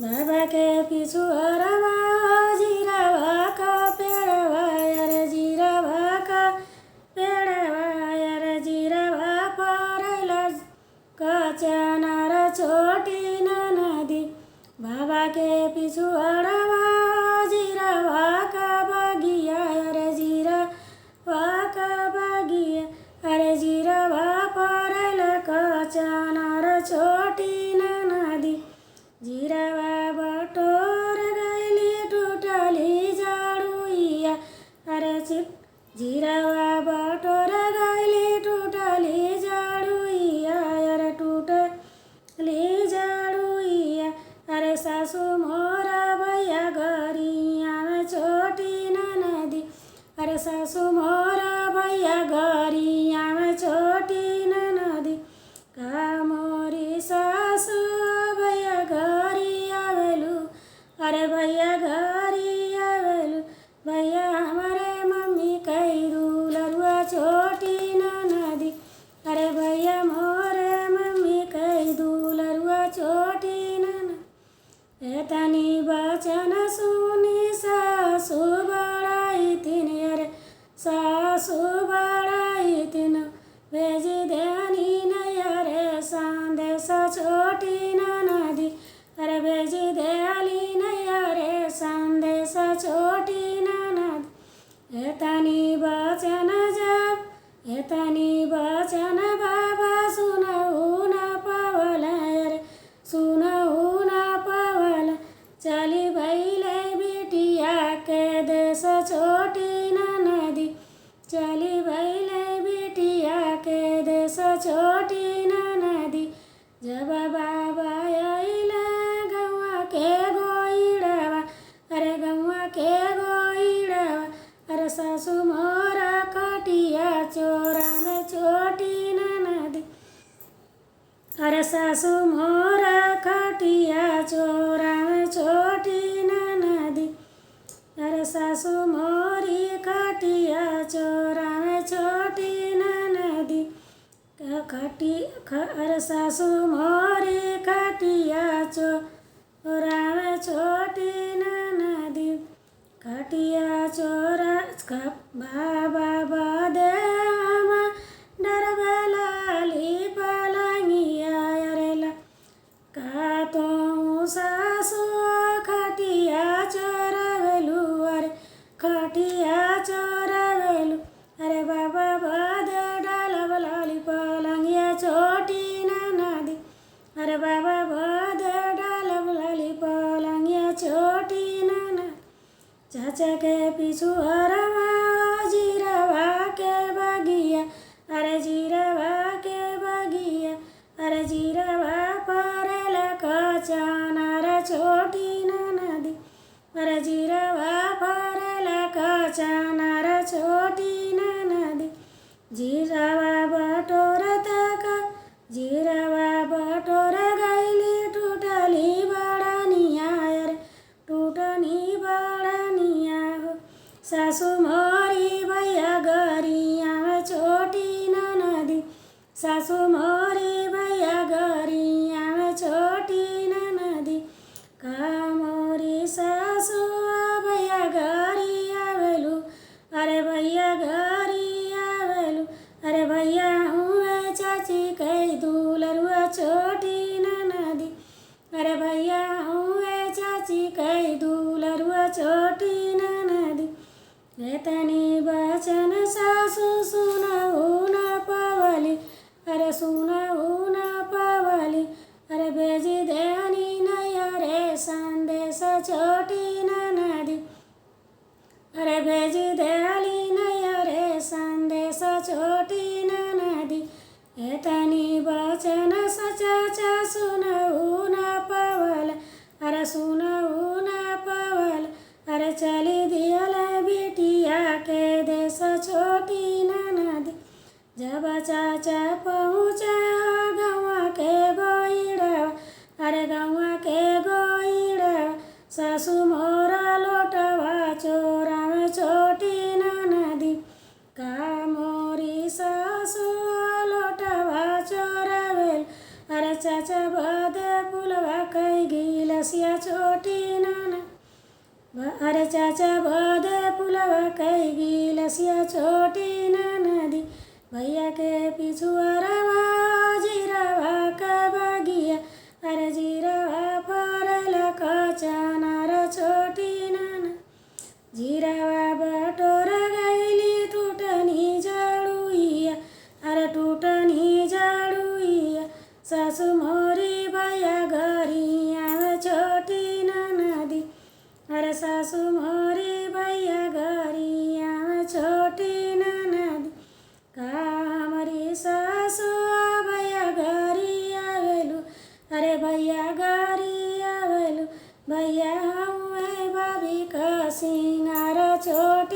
बाबा के पीछू हरवा जीरावा का पेड़वा अरे जीरावा का पेड़वा अरे जीरावा परला कचनार छोटी नदी। बाबा के पीछू हरवा जीरावा का बगिया अरे जीरावा का बगिया अरे जीरावा परला कचनार छोटी नदी। जीरावा बटोर गैली टूटली जाड़ुइया अरे जीरावा बटोर गैली टूटली जाड़ुइया अरे टूटली जाड़ुइया अरे सासू मोरा भैया गरिया में छोटी नदी। अरे सासू मोरा भैया गरिया में छोटी नदी। का मोरी सासू भैया घरी आवेलू अरे भैया घरी आवेलू भैया हमारे मम्मी कई दूलरुआ छोटी नदी। अरे भैया मोरे मम्मी कई दूलरुआ छोटी नदी। एतनी बचन सुनी सासू बड़ाई तीन अरे सासू बड़ाई तीन भेजी देनी नैया रे संदेश छोटी नदी। अरे भेजी दयाली नैया रे संदेश छोटी नदी। एतनी बचन जब एतनी बचन बाबा सुनऊ न पावल अरे सुनऊ न पावल चली भैले बिटिया के देश छोटी नदी। चली भैले बिटिया के देश छोटी नदी। जब बाबा आइले गौआ के गोइड़वा अरे गौआ के गोइड़वा अरे सासू मोरा कटिया चोरा में छोटी नदी। अरे सासू मोरा कटिया चोरा में छोटी नदी। अरे सासू मोरी कटिया चोरा में छोटी नदी। अरे सासू मोरी कटिया चोरा में छोटी नदी। कटिया चोरा बाबा बदे डरबे लाली पलंगिया अरे का तो सासू खटिया चोरवेलू अरे खटिया चोरवेलू अरे बाबा बदे डालब लाली पलंगिया छोटी नदी। अरे बाबा बदे डालब लाली पलंगिया छोटी नदी। चाचा के पीछू हरवा जीरावा के बगिया अरे जीरावा के बगिया अरे जीरावा परला कचनार छोटी नदी। अरे जीरावा परला कचनार छोटी नदी। जीरावा बटोर तक जीरावा बटोर गैली टूटली बड़निया अरे टूटनी बड़निया हो। सासू मोरी भैया गरिया में छोटी नदी। सासू मोरी भैया गरिया में छोटी नदी। का मोरी सासू भैया घरी आवेलू अरे भैया घरी आवेलू अरे भैया हुए चाची कई दूलरुआ छोटी नदी। अरे भैया हुए चाची कई दूलरुआ छोटी नदी। एतनी बचन सासू सुनऊ न पावली अरे सुनऊ न पावली अरे भेजी देनी नैया रे संदेश छोटी नदी। अरे भेजी दयाली नैया रे संदेश छोटी नदी। एतनी बचन सचाचा सुनऊ न पावल अरे सुनऊ न पावल अरे चली दियल बिटिया के देश छोटी नदी। जब चाचा पहुँचे गौआ के गोइड़वा अरे गौआ के गोइड़वा सासू मोरा लोटवा चोरा में छोटी नदी। का मोरी सासू लोटवा चोरावेल अरे चाचा बदे पुलवा कई गिला लसिया छोटी नाना अरे चाचा बदे पुलवा कैगी लसिया छोटी नदी भैया के पिछुआरवा जीरावा का बगिया अरे जीरावा फरला कचनार छोटी नाना जीरावा बटोर गैली टूटनी जड़ुइया अरे टूटनी जड़ुइया सासु मोरी भैया गरिया छोटी नदी अरे सासु मोरी भैया गरिया छोटी नदी कामरी सासु भैया गरिया वेलु अरे भैया गरिया वेलु भैया हुए भाभी का सिंगार छोटी